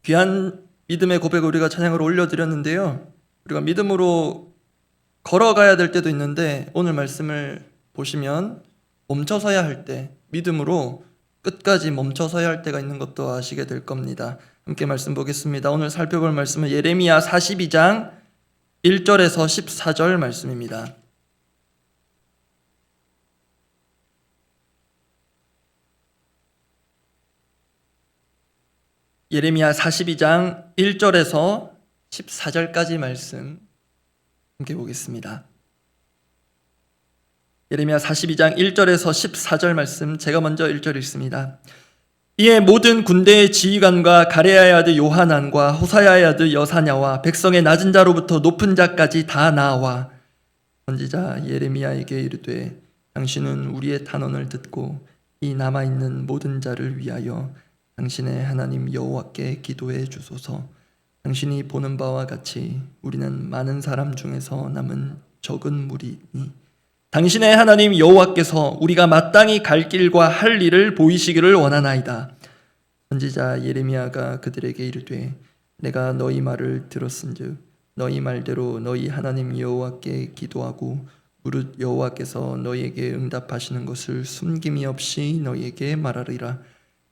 귀한 믿음의 고백을 우리가 찬양으로 올려드렸는데요. 우리가 믿음으로 걸어가야 될 때도 있는데 오늘 말씀을 보시면 멈춰서야 할 때, 믿음으로 끝까지 멈춰서야 할 때가 있는 것도 아시게 될 겁니다. 함께 말씀 보겠습니다. 오늘 살펴볼 말씀은 예레미야 42장 1절에서 14절 말씀입니다. 예레미야 42장 1절에서 14절까지 말씀 함께 보겠습니다. 예레미야 42장 1절에서 14절 말씀, 제가 먼저 1절 읽습니다. 이에 모든 군대의 지휘관과 가레야의 아들 요하난과 호사야의 아들 여사냐와 백성의 낮은 자로부터 높은 자까지 다 나와 선지자 예레미야에게 이르되, 당신은 우리의 탄원을 듣고 이 남아있는 모든 자를 위하여 당신의 하나님 여호와께 기도해 주소서. 당신이 보는 바와 같이 우리는 많은 사람 중에서 남은 적은 무리니 당신의 하나님 여호와께서 우리가 마땅히 갈 길과 할 일을 보이시기를 원하나이다. 선지자 예레미야가 그들에게 이르되, 내가 너희 말을 들었은즉 너희 말대로 너희 하나님 여호와께 기도하고 무릇 여호와께서 너희에게 응답하시는 것을 숨김이 없이 너희에게 말하리라.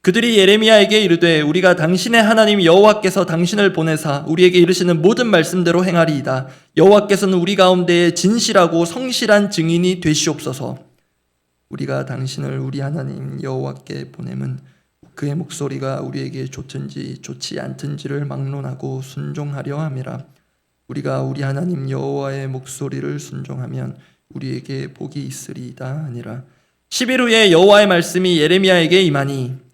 그들이 예레미야에게 이르되, 우리가 당신의 하나님 여호와께서 당신을 보내사 우리에게 이르시는 모든 말씀대로 행하리이다. 여호와께서는 우리 가운데에 진실하고 성실한 증인이 되시옵소서. 우리가 당신을 우리 하나님 여호와께 보냄은 그의 목소리가 우리에게 좋든지 좋지 않든지를 막론하고 순종하려 함이라. 우리가 우리 하나님 여호와의 목소리를 순종하면 우리에게 복이 있으리이다 하니라. 10일 후에 여호와의 말씀이 예레미야에게 임하니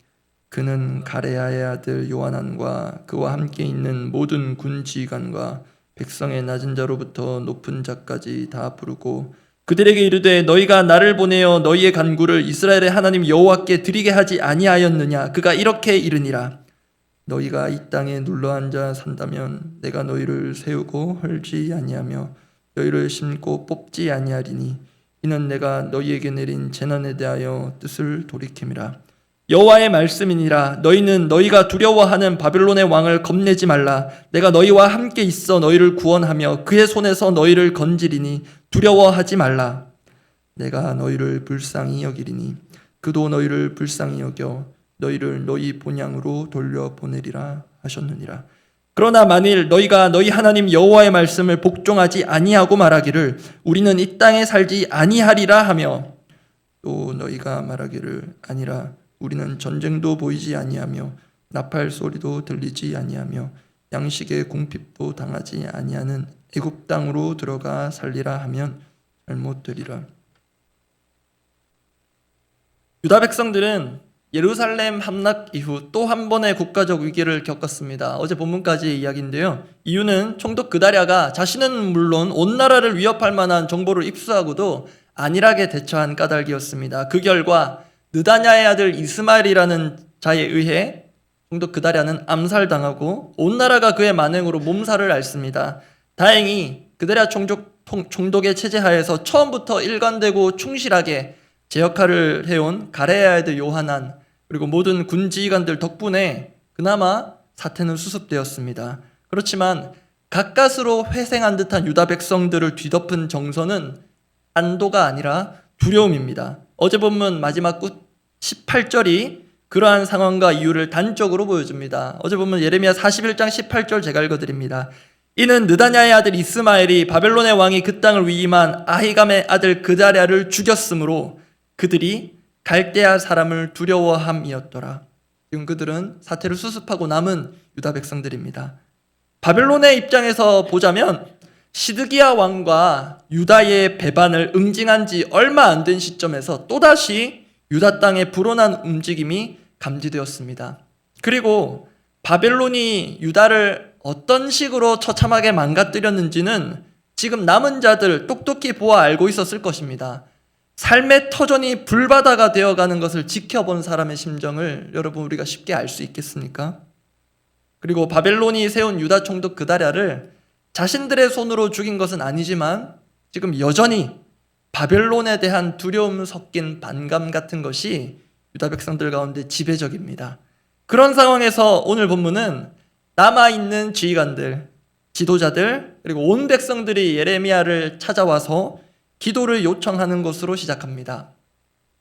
그는 가레야의 아들 요하난과 그와 함께 있는 모든 군 지휘관과 백성의 낮은 자로부터 높은 자까지 다 부르고 그들에게 이르되, 너희가 나를 보내어 너희의 간구를 이스라엘의 하나님 여호와께 드리게 하지 아니하였느냐. 그가 이렇게 이르니라. 너희가 이 땅에 눌러앉아 산다면 내가 너희를 세우고 헐지 아니하며 너희를 심고 뽑지 아니하리니 이는 내가 너희에게 내린 재난에 대하여 뜻을 돌이킴이라. 여호와의 말씀이니라. 너희는 너희가 두려워하는 바벨론의 왕을 겁내지 말라. 내가 너희와 함께 있어 너희를 구원하며 그의 손에서 너희를 건지리니 두려워하지 말라. 내가 너희를 불쌍히 여기리니 그도 너희를 불쌍히 여겨 너희를 너희 본향으로 돌려보내리라 하셨느니라. 그러나 만일 너희가 너희 하나님 여호와의 말씀을 복종하지 아니하고 말하기를 우리는 이 땅에 살지 아니하리라 하며 또 너희가 말하기를 아니라 우리는 전쟁도 보이지 아니하며 나팔 소리도 들리지 아니하며 양식의 궁핍도 당하지 아니하는 애굽 땅으로 들어가 살리라 하면 잘못되리라. 유다 백성들은 예루살렘 함락 이후 또 한 번의 국가적 위기를 겪었습니다. 어제 본문까지의 이야기인데요. 이유는 총독 그다랴가 자신은 물론 온 나라를 위협할 만한 정보를 입수하고도 안일하게 대처한 까닭이었습니다. 그 결과 느다냐의 아들 이스마엘이라는 자에 의해 총독 그다랴는 암살당하고 온 나라가 그의 만행으로 몸살을 앓습니다. 다행히 그다랴 총독의 체제 하에서 처음부터 일관되고 충실하게 제 역할을 해온 가레야의 아들 요하난 그리고 모든 군 지휘관들 덕분에 그나마 사태는 수습되었습니다. 그렇지만 가까스로 회생한 듯한 유다 백성들을 뒤덮은 정서는 안도가 아니라 두려움입니다. 어제 본문 마지막 18절이 그러한 상황과 이유를 단적으로 보여줍니다. 어제 본문 예레미야 41장 18절 제가 읽어드립니다. 이는 느다냐의 아들 이스마엘이 바벨론의 왕이 그 땅을 위임한 아히감의 아들 그다랴를 죽였으므로 그들이 갈대아 사람을 두려워함이었더라. 지금 그들은 사태를 수습하고 남은 유다 백성들입니다. 바벨론의 입장에서 보자면 시드기야 왕과 유다의 배반을 응징한 지 얼마 안 된 시점에서 또다시 유다 땅에 불어난 움직임이 감지되었습니다. 그리고 바벨론이 유다를 어떤 식으로 처참하게 망가뜨렸는지는 지금 남은 자들 똑똑히 보아 알고 있었을 것입니다. 삶의 터전이 불바다가 되어가는 것을 지켜본 사람의 심정을 여러분 우리가 쉽게 알 수 있겠습니까? 그리고 바벨론이 세운 유다 총독 그다랴를 자신들의 손으로 죽인 것은 아니지만 지금 여전히 바벨론에 대한 두려움 섞인 반감 같은 것이 유다 백성들 가운데 지배적입니다. 그런 상황에서 오늘 본문은 남아있는 지휘관들, 지도자들, 그리고 온 백성들이 예레미야를 찾아와서 기도를 요청하는 것으로 시작합니다.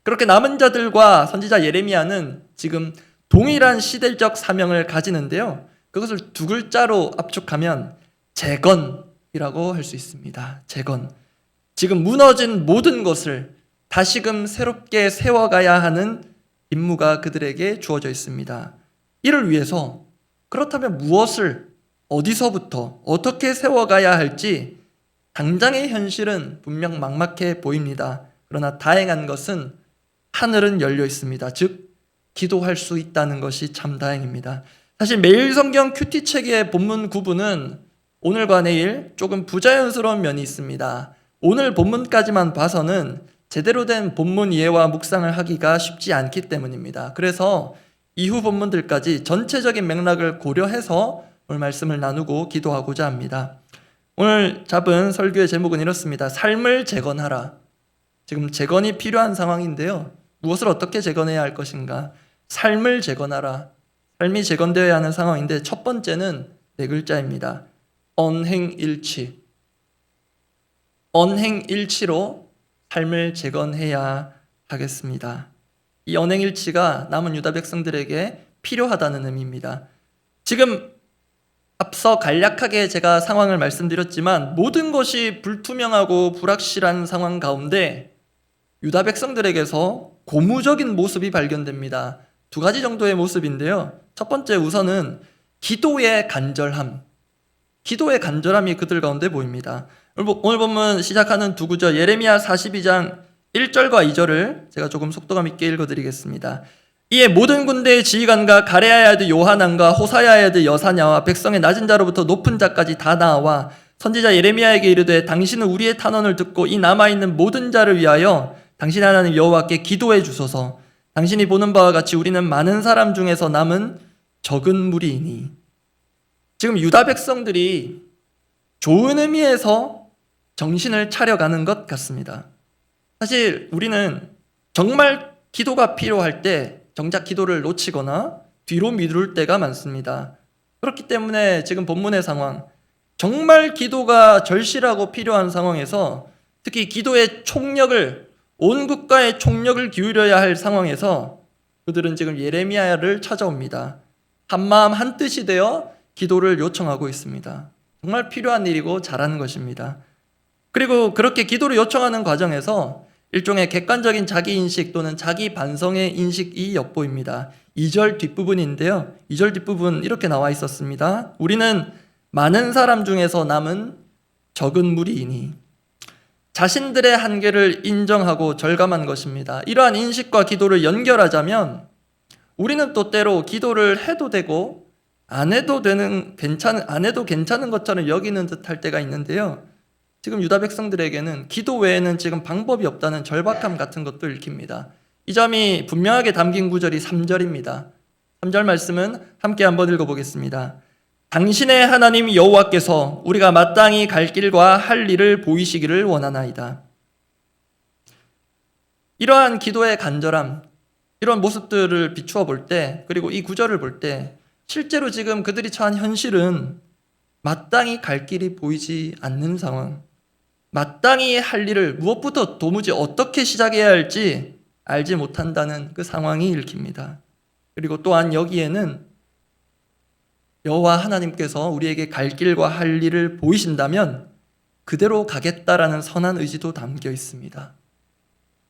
그렇게 남은 자들과 선지자 예레미야는 지금 동일한 시대적 사명을 가지는데요. 그것을 두 글자로 압축하면 재건이라고 할 수 있습니다. 재건. 지금 무너진 모든 것을 다시금 새롭게 세워가야 하는 임무가 그들에게 주어져 있습니다. 이를 위해서 그렇다면 무엇을 어디서부터 어떻게 세워가야 할지 당장의 현실은 분명 막막해 보입니다. 그러나 다행한 것은 하늘은 열려 있습니다. 즉 기도할 수 있다는 것이 참 다행입니다. 사실 매일 성경 큐티 책의 본문 구분은 오늘과 내일 조금 부자연스러운 면이 있습니다. 오늘 본문까지만 봐서는 제대로 된 본문 이해와 묵상을 하기가 쉽지 않기 때문입니다. 그래서 이후 본문들까지 전체적인 맥락을 고려해서 오늘 말씀을 나누고 기도하고자 합니다. 오늘 잡은 설교의 제목은 이렇습니다. 삶을 재건하라. 지금 재건이 필요한 상황인데요. 무엇을 어떻게 재건해야 할 것인가? 삶을 재건하라. 삶이 재건되어야 하는 상황인데 첫 번째는 네 글자입니다. 언행일치. 언행일치로 삶을 재건해야 하겠습니다. 이 언행일치가 남은 유다 백성들에게 필요하다는 의미입니다. 지금 앞서 간략하게 제가 상황을 말씀드렸지만 모든 것이 불투명하고 불확실한 상황 가운데 유다 백성들에게서 고무적인 모습이 발견됩니다. 두 가지 정도의 모습인데요. 첫 번째 우선은 기도의 간절함. 기도의 간절함이 그들 가운데 보입니다. 오늘 본문 시작하는 두 구절 예레미야 42장 1절과 2절을 제가 조금 속도감 있게 읽어드리겠습니다. 이에 모든 군대의 지휘관과 가레아의 아들 요하난과 호사야의 아들 여사냐와 백성의 낮은 자로부터 높은 자까지 다 나와 선지자 예레미야에게 이르되 당신은 우리의 탄원을 듣고 이 남아있는 모든 자를 위하여 당신 하나님 여호와께 기도해 주소서. 당신이 보는 바와 같이 우리는 많은 사람 중에서 남은 적은 무리이니. 지금 유다 백성들이 좋은 의미에서 정신을 차려가는 것 같습니다. 사실 우리는 정말 기도가 필요할 때 정작 기도를 놓치거나 뒤로 미룰 때가 많습니다. 그렇기 때문에 지금 본문의 상황, 정말 기도가 절실하고 필요한 상황에서 특히 기도의 총력을, 온 국가의 총력을 기울여야 할 상황에서 그들은 지금 예레미야를 찾아옵니다. 한마음 한뜻이 되어 기도를 요청하고 있습니다. 정말 필요한 일이고 잘하는 것입니다. 그리고 그렇게 기도를 요청하는 과정에서 일종의 객관적인 자기인식 또는 자기 반성의 인식이 엿보입니다. 2절 뒷부분인데요. 2절 뒷부분 이렇게 나와 있었습니다. 우리는 많은 사람 중에서 남은 적은 무리이니. 자신들의 한계를 인정하고 절감한 것입니다. 이러한 인식과 기도를 연결하자면 우리는 또 때로 기도를 해도 되고 안 해도 괜찮은 것처럼 여기는 듯할 때가 있는데요. 지금 유다 백성들에게는 기도 외에는 지금 방법이 없다는 절박함 같은 것도 읽힙니다. 이 점이 분명하게 담긴 구절이 3절입니다. 3절 말씀은 함께 한번 읽어보겠습니다. 당신의 하나님 여호와께서 우리가 마땅히 갈 길과 할 일을 보이시기를 원하나이다. 이러한 기도의 간절함, 이런 모습들을 비추어 볼 때, 그리고 이 구절을 볼 때 실제로 지금 그들이 처한 현실은 마땅히 갈 길이 보이지 않는 상황, 마땅히 할 일을 무엇부터 도무지 어떻게 시작해야 할지 알지 못한다는 그 상황이 읽힙니다. 그리고 또한 여기에는 여호와 하나님께서 우리에게 갈 길과 할 일을 보이신다면 그대로 가겠다라는 선한 의지도 담겨 있습니다.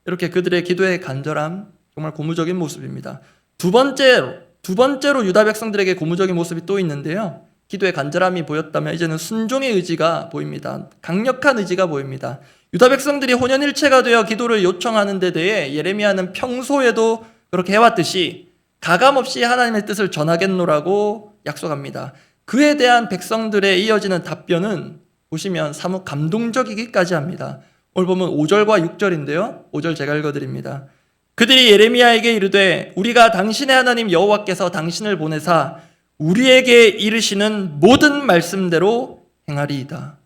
이렇게 그들의 기도의 간절함, 정말 고무적인 모습입니다. 두 번째로 유다 백성들에게 고무적인 모습이 또 있는데요. 기도의 간절함이 보였다면 이제는 순종의 의지가 보입니다. 강력한 의지가 보입니다. 유다 백성들이 혼연일체가 되어 기도를 요청하는 데 대해 예레미야는 평소에도 그렇게 해왔듯이 가감없이 하나님의 뜻을 전하겠노라고 약속합니다. 그에 대한 백성들의 이어지는 답변은 보시면 사뭇 감동적이기까지 합니다. 오늘 보면 5절과 6절인데요. 5절 제가 읽어드립니다. 그들이 예레미야에게 이르되 우리가 당신의 하나님 여호와께서 당신을 보내사 우리에게 이르시는 모든 말씀대로 행하리이다.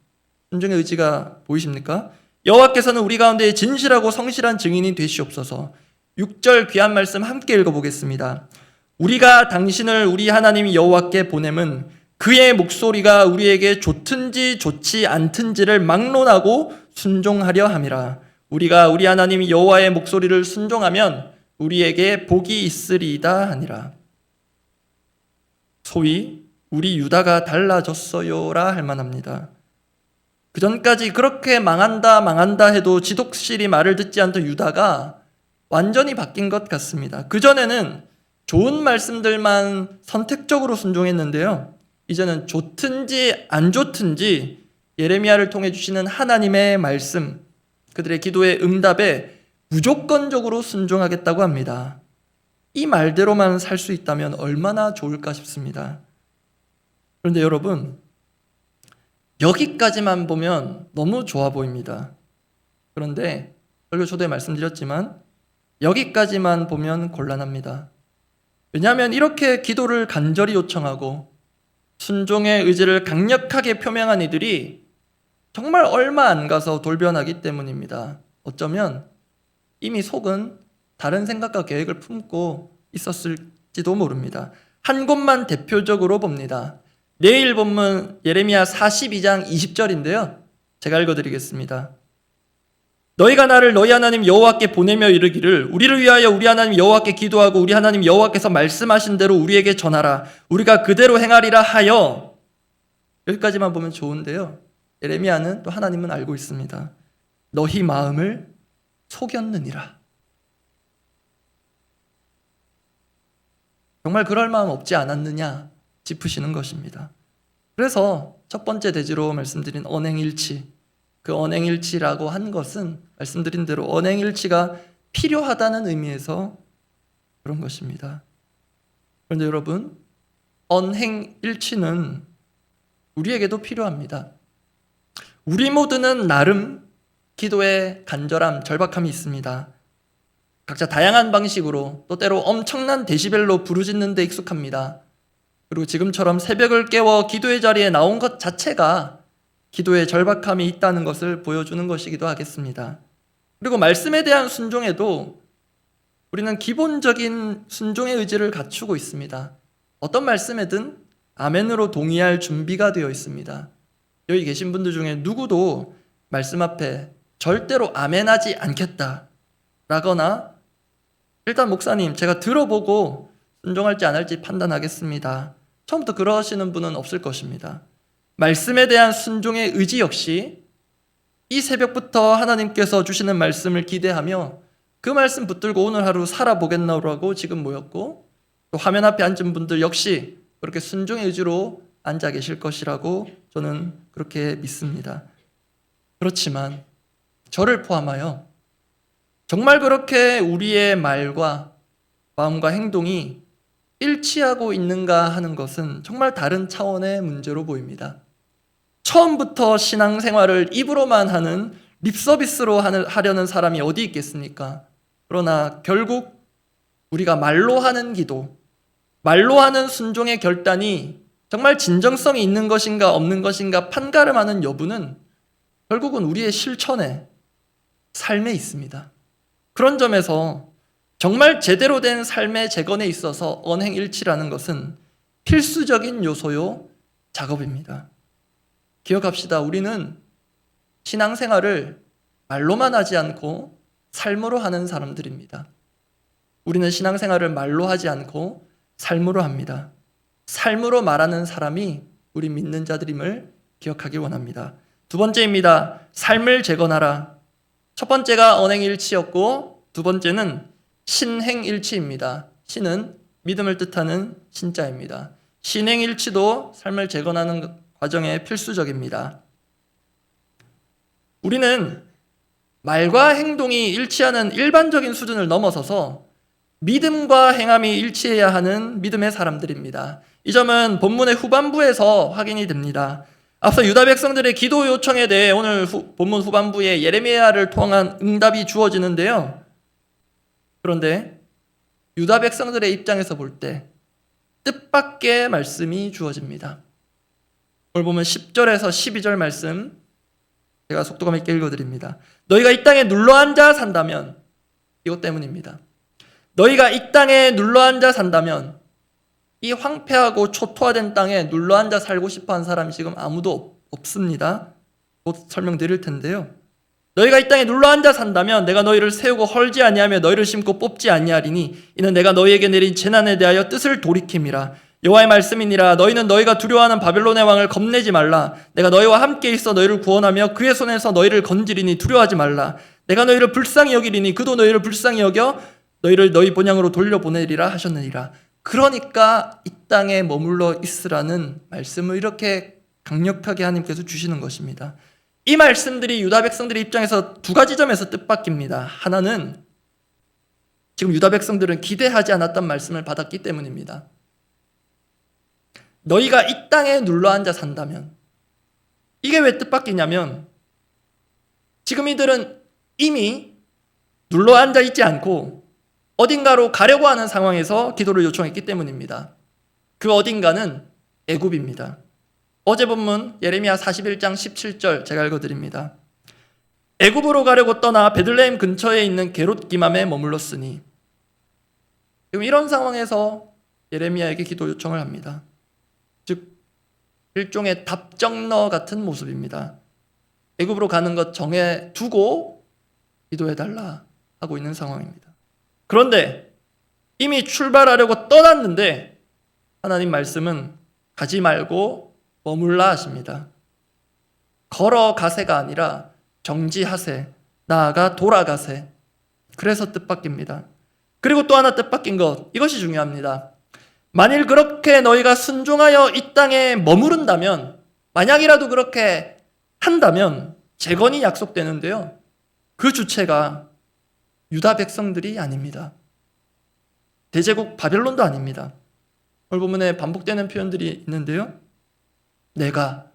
순종의 의지가 보이십니까? 여호와께서는 우리 가운데 진실하고 성실한 증인이 되시옵소서. 6절 귀한 말씀 함께 읽어보겠습니다. 우리가 당신을 우리 하나님 여호와께 보냄은 그의 목소리가 우리에게 좋든지 좋지 않든지를 막론하고 순종하려 함이라. 우리가 우리 하나님 여호와의 목소리를 순종하면 우리에게 복이 있으리이다 하니라. 소위 우리 유다가 달라졌어요라 할 만합니다. 그전까지 그렇게 망한다 해도 지독실이 말을 듣지 않던 유다가 완전히 바뀐 것 같습니다. 그전에는 좋은 말씀들만 선택적으로 순종했는데요. 이제는 좋든지 안 좋든지 예레미야를 통해 주시는 하나님의 말씀, 그들의 기도의 응답에 무조건적으로 순종하겠다고 합니다. 이 말대로만 살 수 있다면 얼마나 좋을까 싶습니다. 그런데 여러분, 여기까지만 보면 너무 좋아 보입니다. 그런데 설교 초대에 말씀드렸지만 여기까지만 보면 곤란합니다. 왜냐하면 이렇게 기도를 간절히 요청하고 순종의 의지를 강력하게 표명한 이들이 정말 얼마 안 가서 돌변하기 때문입니다. 어쩌면 이미 속은 다른 생각과 계획을 품고 있었을지도 모릅니다. 한 곳만 대표적으로 봅니다. 내일 본문 예레미야 42장 20절인데요. 제가 읽어드리겠습니다. 너희가 나를 너희 하나님 여호와께 보내며 이르기를 우리를 위하여 우리 하나님 여호와께 기도하고 우리 하나님 여호와께서 말씀하신 대로 우리에게 전하라. 우리가 그대로 행하리라 하여. 여기까지만 보면 좋은데요. 예레미야는 또 하나님은 알고 있습니다. 너희 마음을 속였느니라. 정말 그럴 마음 없지 않았느냐 짚으시는 것입니다. 그래서 첫 번째 대지로 말씀드린 언행일치, 그 언행일치라고 한 것은 말씀드린 대로 언행일치가 필요하다는 의미에서 그런 것입니다. 그런데 여러분, 언행일치는 우리에게도 필요합니다. 우리 모두는 나름 기도에 간절함, 절박함이 있습니다. 각자 다양한 방식으로 또 때로 엄청난 데시벨로 부르짖는 데 익숙합니다. 그리고 지금처럼 새벽을 깨워 기도의 자리에 나온 것 자체가 기도에 절박함이 있다는 것을 보여주는 것이기도 하겠습니다. 그리고 말씀에 대한 순종에도 우리는 기본적인 순종의 의지를 갖추고 있습니다. 어떤 말씀에든 아멘으로 동의할 준비가 되어 있습니다. 여기 계신 분들 중에 누구도 말씀 앞에 절대로 아멘하지 않겠다 라거나 일단 목사님 제가 들어보고 순종할지 안 할지 판단하겠습니다. 처음부터 그러시는 분은 없을 것입니다. 말씀에 대한 순종의 의지 역시 이 새벽부터 하나님께서 주시는 말씀을 기대하며 그 말씀 붙들고 오늘 하루 살아보겠노라고 지금 모였고 또 화면 앞에 앉은 분들 역시 그렇게 순종의 의지로 앉아 계실 것이라고 저는 그렇게 믿습니다. 그렇지만 저를 포함하여 정말 그렇게 우리의 말과 마음과 행동이 일치하고 있는가 하는 것은 정말 다른 차원의 문제로 보입니다. 처음부터 신앙생활을 입으로만 하는 립서비스로 하려는 사람이 어디 있겠습니까? 그러나 결국 우리가 말로 하는 기도, 말로 하는 순종의 결단이 정말 진정성이 있는 것인가 없는 것인가 판가름하는 여부는 결국은 우리의 실천에, 삶에 있습니다. 그런 점에서 정말 제대로 된 삶의 재건에 있어서 언행일치라는 것은 필수적인 요소요 작업입니다. 기억합시다. 우리는 신앙생활을 말로만 하지 않고 삶으로 하는 사람들입니다. 우리는 신앙생활을 말로 하지 않고 삶으로 합니다. 삶으로 말하는 사람이 우리 믿는 자들임을 기억하기 원합니다. 두 번째입니다. 삶을 재건하라. 첫 번째가 언행일치였고 두 번째는 신행일치입니다. 신은 믿음을 뜻하는 신자입니다. 신행일치도 삶을 재건하는 과정에 필수적입니다. 우리는 말과 행동이 일치하는 일반적인 수준을 넘어서서 믿음과 행함이 일치해야 하는 믿음의 사람들입니다. 이 점은 본문의 후반부에서 확인이 됩니다. 앞서 유다 백성들의 기도 요청에 대해 오늘 본문 후반부에 예레미야를 통한 응답이 주어지는데요. 그런데 유다 백성들의 입장에서 볼 때 뜻밖의 말씀이 주어집니다. 오늘 보면 10절에서 12절 말씀 제가 속도감 있게 읽어드립니다. 너희가 이 땅에 눌러앉아 산다면, 이것 때문입니다. 너희가 이 땅에 눌러앉아 산다면 이 황폐하고 초토화된 땅에 눌러앉아 살고 싶어하는 사람이 지금 아무도 없습니다. 곧 설명드릴 텐데요. 너희가 이 땅에 눌러앉아 산다면 내가 너희를 세우고 헐지 아니하며 너희를 심고 뽑지 아니하리니 이는 내가 너희에게 내린 재난에 대하여 뜻을 돌이킴이라. 여호와의 말씀이니라. 너희는 너희가 두려워하는 바벨론의 왕을 겁내지 말라. 내가 너희와 함께 있어 너희를 구원하며 그의 손에서 너희를 건지리니 두려워하지 말라. 내가 너희를 불쌍히 여기리니 그도 너희를 불쌍히 여겨 너희를 너희 본향으로 돌려보내리라 하셨느니라. 그러니까 이 땅에 머물러 있으라는 말씀을 이렇게 강력하게 하나님께서 주시는 것입니다. 이 말씀들이 유다 백성들의 입장에서 두 가지 점에서 뜻밖입니다. 하나는 지금 유다 백성들은 기대하지 않았던 말씀을 받았기 때문입니다. 너희가 이 땅에 눌러앉아 산다면, 이게 왜 뜻밖이냐면 지금 이들은 이미 눌러앉아 있지 않고 어딘가로 가려고 하는 상황에서 기도를 요청했기 때문입니다. 그 어딘가는 애굽입니다. 어제 본문 예레미야 41장 17절 제가 읽어드립니다. 애굽으로 가려고 떠나 베들레헴 근처에 있는 게롯기맘에 머물렀으니. 지금 이런 상황에서 예레미야에게 기도 요청을 합니다. 즉 일종의 답정너 같은 모습입니다. 애굽으로 가는 것 정해두고 기도해달라 하고 있는 상황입니다. 그런데 이미 출발하려고 떠났는데 하나님 말씀은 가지 말고 머물라 하십니다. 걸어가세가 아니라 정지하세, 나아가 돌아가세. 그래서 뜻밖입니다. 그리고 또 하나 뜻밖인 것, 이것이 중요합니다. 만일 그렇게 너희가 순종하여 이 땅에 머무른다면, 만약이라도 그렇게 한다면 재건이 약속되는데요, 그 주체가 유다 백성들이 아닙니다. 대제국 바벨론도 아닙니다. 오늘 본문에 반복되는 표현들이 있는데요, 내가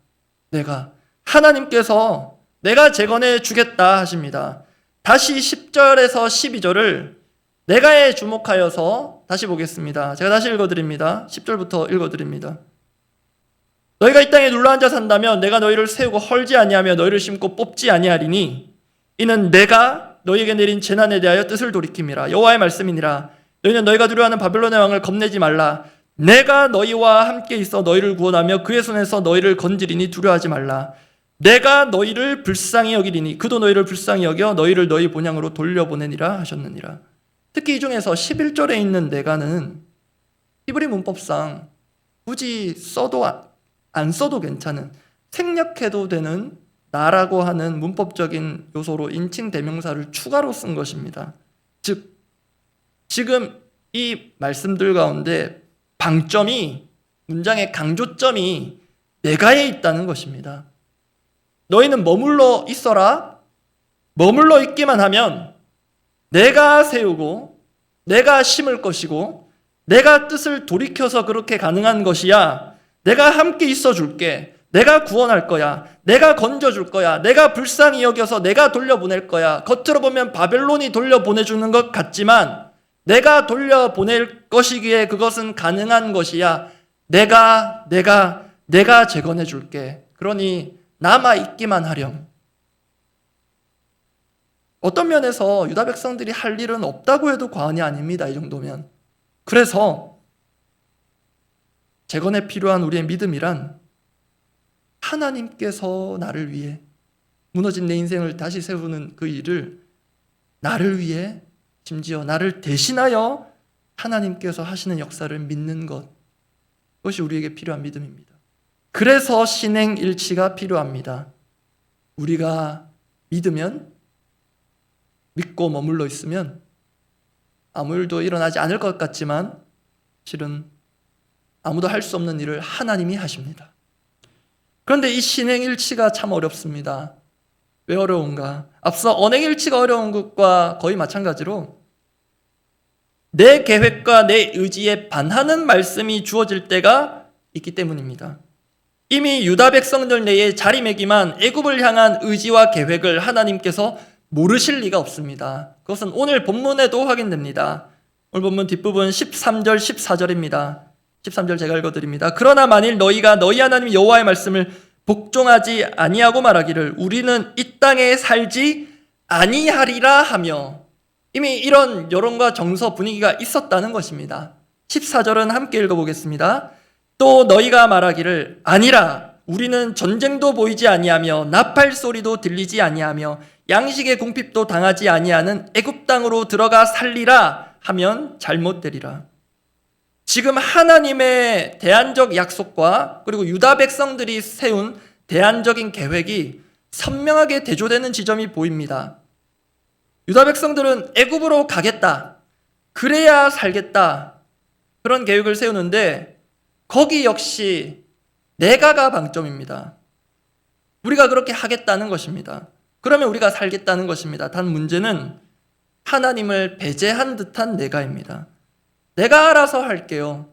하나님께서 내가 재건해 주겠다 하십니다. 다시 10절에서 12절을 내가에 주목하여서 다시 보겠습니다. 제가 다시 읽어드립니다. 10절부터 읽어드립니다. 너희가 이 땅에 눌러앉아 산다면 내가 너희를 세우고 헐지 아니하며 너희를 심고 뽑지 아니하리니 이는 내가 너희에게 내린 재난에 대하여 뜻을 돌이킴이라. 여호와의 말씀이니라. 너희는 너희가 두려워하는 바벨론의 왕을 겁내지 말라. 내가 너희와 함께 있어 너희를 구원하며 그의 손에서 너희를 건지리니 두려워하지 말라. 내가 너희를 불쌍히 여기리니 그도 너희를 불쌍히 여겨 너희를 너희 본향으로 돌려보내니라 하셨느니라. 특히 이 중에서 11절에 있는 내가는 히브리 문법상 굳이 써도 안 써도 괜찮은, 생략해도 되는 나라고 하는 문법적인 요소로 인칭 대명사를 추가로 쓴 것입니다. 즉 지금 이 말씀들 가운데 방점이, 문장의 강조점이 내가에 있다는 것입니다. 너희는 머물러 있어라. 머물러 있기만 하면 내가 세우고 내가 심을 것이고 내가 뜻을 돌이켜서 그렇게 가능한 것이야. 내가 함께 있어 줄게. 내가 구원할 거야. 내가 건져줄 거야. 내가 불쌍히 여겨서 내가 돌려보낼 거야. 겉으로 보면 바벨론이 돌려보내주는 것 같지만 내가 돌려보낼 것이기에 그것은 가능한 것이야. 내가 재건해 줄게. 그러니 남아있기만 하렴. 어떤 면에서 유다 백성들이 할 일은 없다고 해도 과언이 아닙니다. 이 정도면. 그래서 재건에 필요한 우리의 믿음이란 하나님께서 나를 위해 무너진 내 인생을 다시 세우는 그 일을 나를 위해, 심지어 나를 대신하여 하나님께서 하시는 역사를 믿는 것, 그것이 우리에게 필요한 믿음입니다. 그래서 신행일치가 필요합니다. 우리가 믿으면, 믿고 머물러 있으면 아무 일도 일어나지 않을 것 같지만 실은 아무도 할 수 없는 일을 하나님이 하십니다. 그런데 이 신행일치가 참 어렵습니다. 왜 어려운가? 앞서 언행일치가 어려운 것과 거의 마찬가지로 내 계획과 내 의지에 반하는 말씀이 주어질 때가 있기 때문입니다. 이미 유다 백성들 내에 자리매김한 애굽을 향한 의지와 계획을 하나님께서 모르실 리가 없습니다. 그것은 오늘 본문에도 확인됩니다. 오늘 본문 뒷부분 13절 14절입니다. 13절 제가 읽어드립니다. 그러나 만일 너희가 너희 하나님 여호와의 말씀을 복종하지 아니하고 말하기를 우리는 이 땅에 살지 아니하리라 하며, 이미 이런 여론과 정서 분위기가 있었다는 것입니다. 14절은 함께 읽어보겠습니다. 또 너희가 말하기를 아니라 우리는 전쟁도 보이지 아니하며 나팔 소리도 들리지 아니하며 양식의 궁핍도 당하지 아니하는 애굽 땅으로 들어가 살리라 하면 잘못되리라. 지금 하나님의 대안적 약속과 그리고 유다 백성들이 세운 대안적인 계획이 선명하게 대조되는 지점이 보입니다. 유다 백성들은 애굽으로 가겠다, 그래야 살겠다, 그런 계획을 세우는데 거기 역시 내가가 방점입니다. 우리가 그렇게 하겠다는 것입니다. 그러면 우리가 살겠다는 것입니다. 단 문제는 하나님을 배제한 듯한 내가입니다. 내가 알아서 할게요.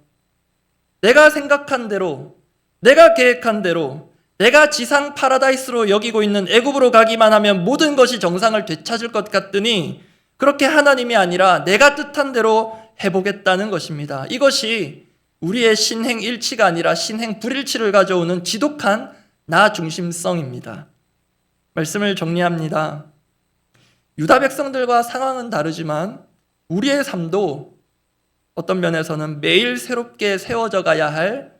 내가 생각한 대로, 내가 계획한 대로, 내가 지상 파라다이스로 여기고 있는 애굽으로 가기만 하면 모든 것이 정상을 되찾을 것 같더니 그렇게 하나님이 아니라 내가 뜻한 대로 해보겠다는 것입니다. 이것이 우리의 신행일치가 아니라 신행불일치를 가져오는 지독한 나 중심성입니다. 말씀을 정리합니다. 유다 백성들과 상황은 다르지만 우리의 삶도 어떤 면에서는 매일 새롭게 세워져 가야 할,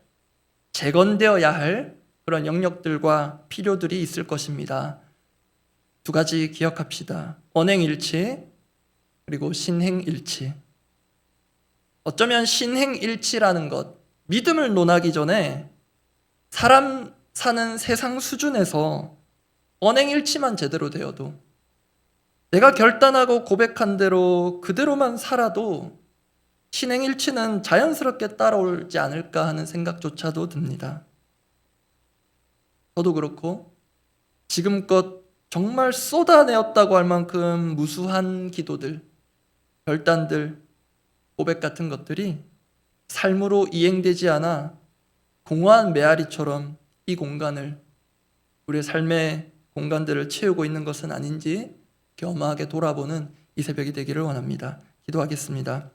재건되어야 할 그런 영역들과 필요들이 있을 것입니다. 두 가지 기억합시다. 언행일치 그리고 신행일치. 어쩌면 신행일치라는 것, 믿음을 논하기 전에 사람 사는 세상 수준에서 언행일치만 제대로 되어도, 내가 결단하고 고백한 대로 그대로만 살아도 신행일치는 자연스럽게 따라오지 않을까 하는 생각조차도 듭니다. 저도 그렇고 지금껏 정말 쏟아내었다고 할 만큼 무수한 기도들, 결단들, 고백 같은 것들이 삶으로 이행되지 않아 공허한 메아리처럼 이 공간을, 우리의 삶의 공간들을 채우고 있는 것은 아닌지 겸허하게 돌아보는 이 새벽이 되기를 원합니다. 기도하겠습니다.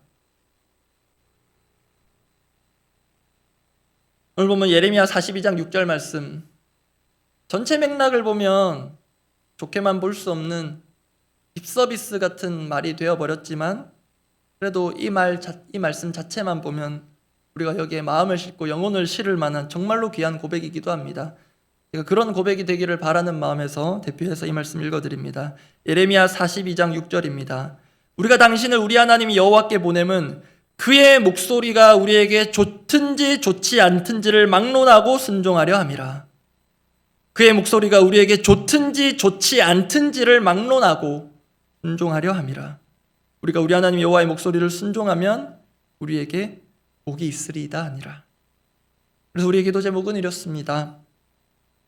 오늘 보면 예레미야 42장 6절 말씀, 전체 맥락을 보면 좋게만 볼 수 없는 립서비스 같은 말이 되어버렸지만 그래도 이 말씀 자체만 보면 우리가 여기에 마음을 싣고 영혼을 실을 만한 정말로 귀한 고백이기도 합니다. 제가 그런 고백이 되기를 바라는 마음에서 대표해서 이 말씀 읽어드립니다. 예레미야 42장 6절입니다. 우리가 당신을 우리 하나님 여호와께 보냄은 그의 목소리가 우리에게 좋든지 좋지 않든지를 막론하고 순종하려 함이라. 그의 목소리가 우리에게 좋든지 좋지 않든지를 막론하고 순종하려 함이라. 우리가 우리 하나님 여호와의 목소리를 순종하면 우리에게 복이 있으리이다 아니라. 그래서 우리의 기도 제목은 이렇습니다.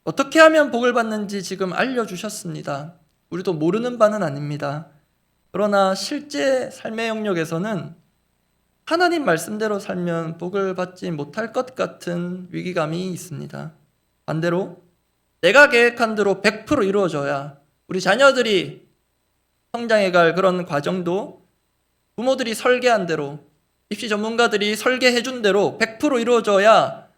어떻게 하면 복을 받는지 지금 알려주셨습니다. 우리도 모르는 바는 아닙니다. 그러나 실제 삶의 영역에서는 하나님 말씀대로 살면 복을 받지 못할 것 같은 위기감이 있습니다. 반대로 내가 계획한 대로 100% 이루어져야 우리 자녀들이 성장해갈 그런 과정도 부모들이 설계한 대로, 입시 전문가들이 설계해준 대로 100% 이루어져야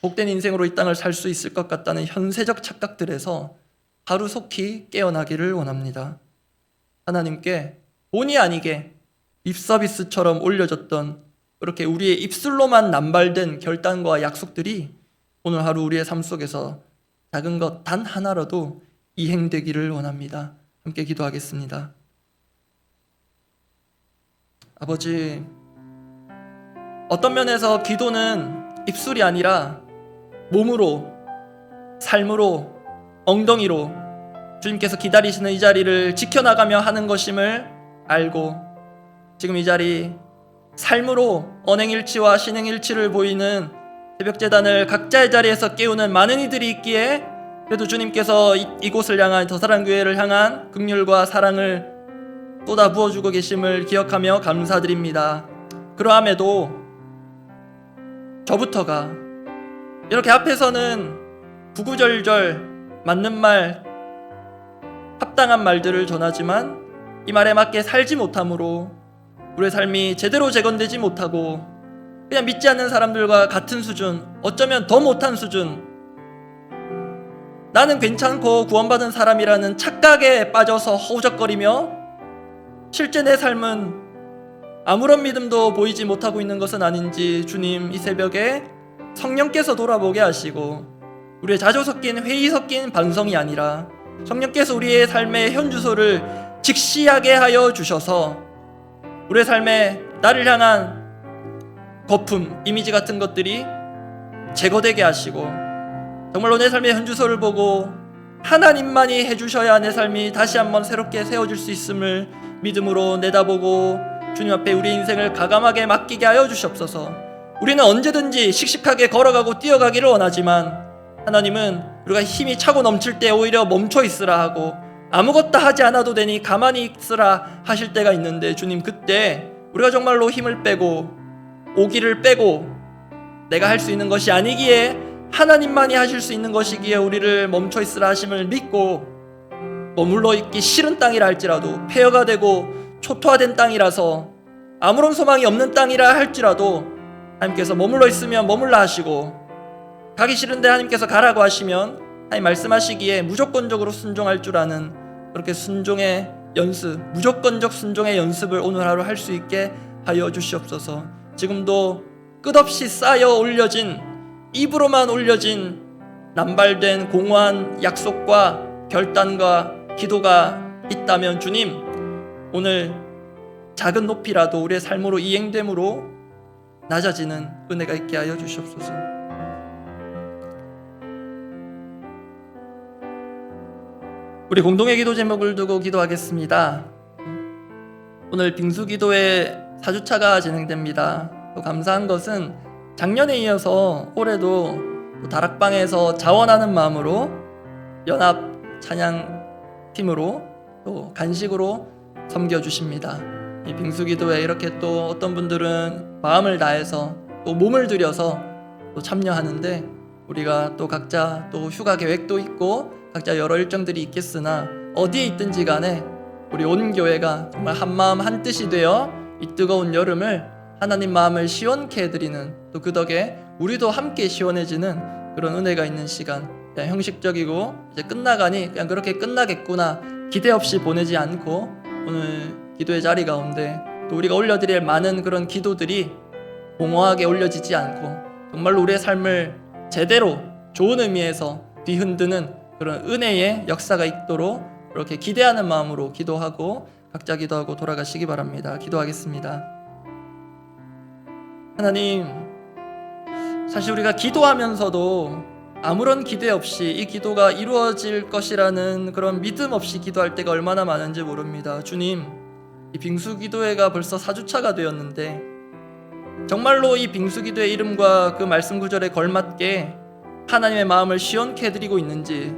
복된 인생으로 이 땅을 살 수 있을 것 같다는 현세적 착각들에서 하루속히 깨어나기를 원합니다. 하나님께 본의 아니게 립서비스처럼 올려졌던 그렇게 우리의 입술로만 남발된 결단과 약속들이 오늘 하루 우리의 삶 속에서 작은 것 단 하나라도 이행되기를 원합니다. 함께 기도하겠습니다. 아버지, 어떤 면에서 기도는 입술이 아니라 몸으로, 삶으로, 엉덩이로 주님께서 기다리시는 이 자리를 지켜나가며 하는 것임을 알고 지금 이 자리 삶으로 언행일치와 신행일치를 보이는 새벽재단을 각자의 자리에서 깨우는 많은 이들이 있기에 그래도 주님께서 이곳을 향한 더사랑교회를 향한 긍휼과 사랑을 쏟아 부어주고 계심을 기억하며 감사드립니다. 그러함에도 저부터가 이렇게 앞에서는 구구절절 맞는 말, 합당한 말들을 전하지만 이 말에 맞게 살지 못함으로 우리의 삶이 제대로 재건되지 못하고 그냥 믿지 않는 사람들과 같은 수준, 어쩌면 더 못한 수준, 나는 괜찮고 구원받은 사람이라는 착각에 빠져서 허우적거리며 실제 내 삶은 아무런 믿음도 보이지 못하고 있는 것은 아닌지 주님 이 새벽에 성령께서 돌아보게 하시고 우리의 자조 섞인 회의 섞인 반성이 아니라 성령께서 우리의 삶의 현주소를 직시하게 하여 주셔서 우리의 삶에 나를 향한 거품, 이미지 같은 것들이 제거되게 하시고 정말로 내 삶의 현주소를 보고 하나님만이 해주셔야 내 삶이 다시 한번 새롭게 세워질 수 있음을 믿음으로 내다보고 주님 앞에 우리 인생을 가감하게 맡기게 하여 주시옵소서. 우리는 언제든지 씩씩하게 걸어가고 뛰어가기를 원하지만 하나님은 우리가 힘이 차고 넘칠 때 오히려 멈춰 있으라 하고 아무것도 하지 않아도 되니 가만히 있으라 하실 때가 있는데 주님 그때 우리가 정말로 힘을 빼고 오기를 빼고 내가 할 수 있는 것이 아니기에 하나님만이 하실 수 있는 것이기에 우리를 멈춰 있으라 하심을 믿고 머물러 있기 싫은 땅이라 할지라도 폐허가 되고 초토화된 땅이라서 아무런 소망이 없는 땅이라 할지라도 하나님께서 머물러 있으면 머물라 하시고 가기 싫은데 하나님께서 가라고 하시면 하나님 말씀하시기에 무조건적으로 순종할 줄 아는 그렇게 순종의 연습, 무조건적 순종의 연습을 오늘 하루 할 수 있게 하여 주시옵소서. 지금도 끝없이 쌓여 올려진 입으로만 올려진 남발된 공허한 약속과 결단과 기도가 있다면 주님 오늘 작은 높이라도 우리의 삶으로 이행됨으로 낮아지는 은혜가 있게 하여 주시옵소서. 우리 공동의 기도 제목을 두고 기도하겠습니다. 오늘 빙수기도의 4주차가 진행됩니다. 또 감사한 것은 작년에 이어서 올해도 다락방에서 자원하는 마음으로 연합 찬양팀으로 또 간식으로 섬겨주십니다. 이 빙수기도에 이렇게 또 어떤 분들은 마음을 다해서 또 몸을 들여서 또 참여하는데 우리가 또 각자 또 휴가 계획도 있고 각자 여러 일정들이 있겠으나 어디에 있든지 간에 우리 온 교회가 정말 한마음 한뜻이 되어 이 뜨거운 여름을 하나님 마음을 시원케 해드리는 또 그 덕에 우리도 함께 시원해지는 그런 은혜가 있는 시간, 그냥 형식적이고 이제 끝나가니 그냥 그렇게 끝나겠구나 기대 없이 보내지 않고 오늘 기도의 자리 가운데 또 우리가 올려드릴 많은 그런 기도들이 공허하게 올려지지 않고 정말로 우리의 삶을 제대로 좋은 의미에서 뒤흔드는 그런 은혜의 역사가 있도록 이렇게 기대하는 마음으로 기도하고 각자 기도하고 돌아가시기 바랍니다. 기도하겠습니다. 하나님, 사실 우리가 기도하면서도 아무런 기대 없이 이 기도가 이루어질 것이라는 그런 믿음 없이 기도할 때가 얼마나 많은지 모릅니다. 주님, 이 빙수기도회가 벌써 4주차가 되었는데 정말로 이 빙수기도의 이름과 그 말씀 구절에 걸맞게 하나님의 마음을 시원케 해드리고 있는지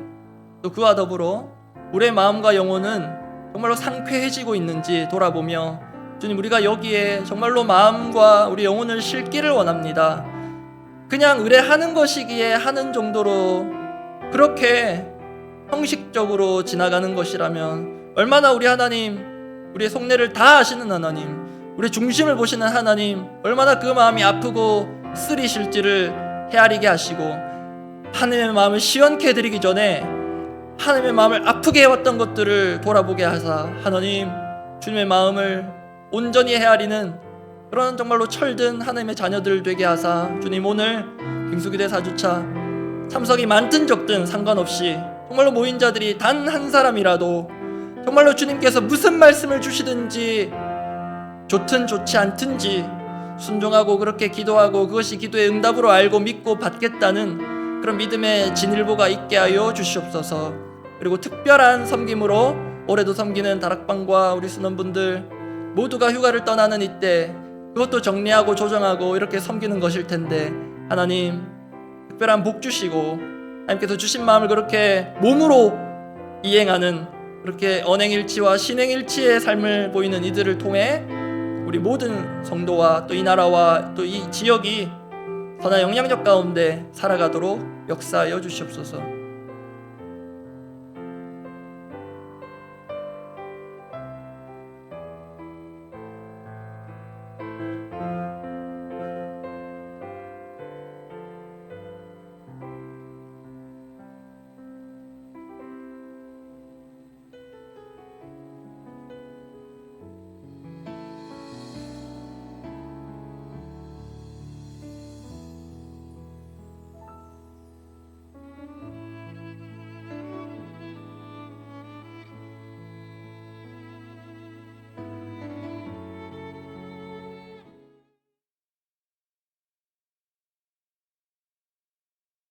또 그와 더불어 우리의 마음과 영혼은 정말로 상쾌해지고 있는지 돌아보며 주님 우리가 여기에 정말로 마음과 우리 영혼을 싣기를 원합니다. 그냥 의뢰하는 것이기에 하는 정도로 그렇게 형식적으로 지나가는 것이라면 얼마나 우리 하나님, 우리의 속내를 다 아시는 하나님, 우리의 중심을 보시는 하나님, 얼마나 그 마음이 아프고 쓰리실지를 헤아리게 하시고 하나님의 마음을 시원케 해드리기 전에 하나님의 마음을 아프게 해왔던 것들을 돌아보게 하사 하나님 주님의 마음을 온전히 헤아리는 그런 정말로 철든 하나님의 자녀들 되게 하사 주님 오늘 빙수기대 4주차 참석이 많든 적든 상관없이 정말로 모인 자들이 단 한 사람이라도 정말로 주님께서 무슨 말씀을 주시든지 좋든 좋지 않든지 순종하고 그렇게 기도하고 그것이 기도의 응답으로 알고 믿고 받겠다는 그런 믿음의 진일보가 있게 하여 주시옵소서. 그리고 특별한 섬김으로 올해도 섬기는 다락방과 우리 순원분들 모두가 휴가를 떠나는 이때 그것도 정리하고 조정하고 이렇게 섬기는 것일 텐데 하나님 특별한 복 주시고 하나님께서 주신 마음을 그렇게 몸으로 이행하는 그렇게 언행일치와 신행일치의 삶을 보이는 이들을 통해 우리 모든 성도와 또 이 나라와 또 이 지역이 선한 영향력 가운데 살아가도록 역사하여 주시옵소서.